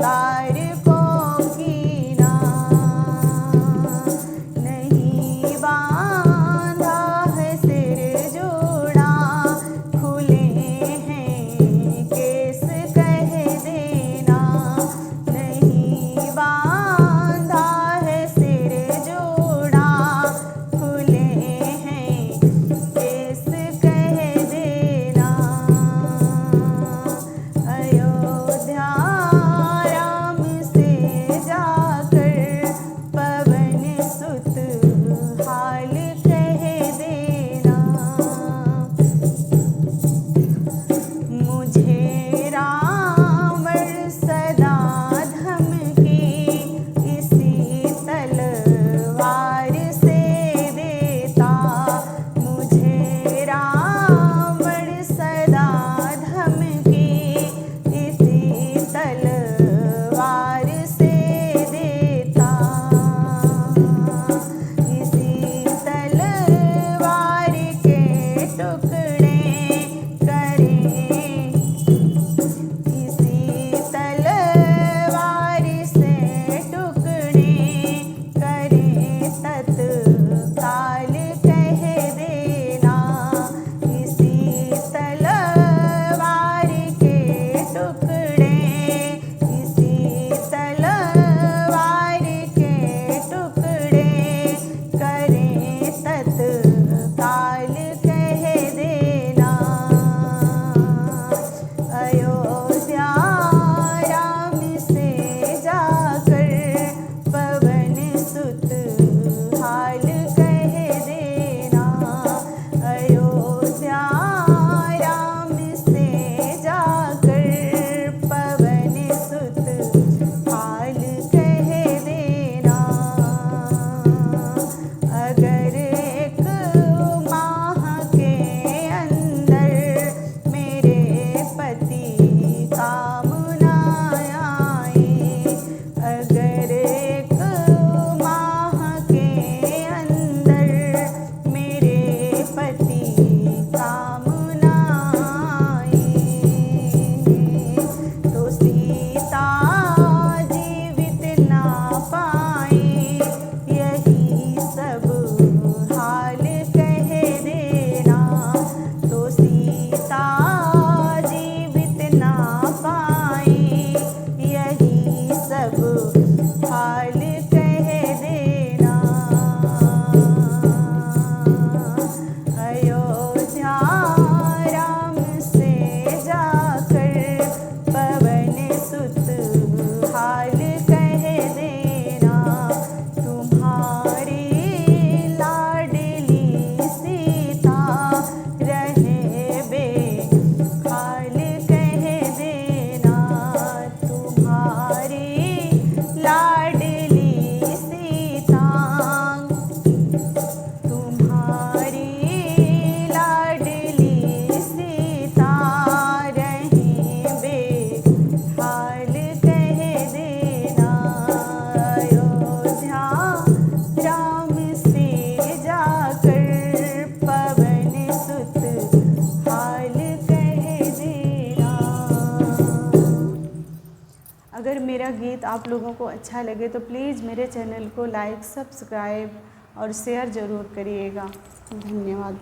तारकों की ना, नहीं बांधा है सिर जोड़ा, खुले हैं केस कह देना, नहीं बांधा है सिर जोड़ा, खुले हैं केस कह देना। अयोध्या राम से जाकर पवन सुत हाल कह देना। मुझे रावण सदा धमकी इसी तलवार से देता, मुझे रावण सदा धमकी इसी तलवार से देता, इसी तलवार के टुकड़े करें, इसी तलवार से टुकड़े करें तत्काल कह देना, इसी तलवार के टुकड़े, इसी तलवार के टुकड़े करें तत्काल कह देना। अयोध्या राम से जाकर पवन सुत हाल कह देना, अयोध्या राम से जाकर पवन सुत हाल कह देना। अगर एक माह के अंदर मेरे पति काम ना आए, अगर एक माह के अंदर मेरे पति काम ना आए, तो सीता जीवित ना पाए, यही सब हाल कह देना, तो सीता जीवित ना पाए, यही सब हाल कह देना। अयोध्या राम से जाकर पवन सुत हाल कह देना, तुम्हारी लाडली सीता रहे बेहाल कह देना, तुम्हारी लाडली सीता, तुम्हारी लाडली सीता रहे बेहाल कह देना। अयोध्या राम से जाकर पवन सुत हाल कह देना। अगर मेरा गीत आप लोगों को अच्छा लगे तो प्लीज़ मेरे चैनल को लाइक, सब्सक्राइब और शेयर ज़रूर करिएगा। धन्यवाद।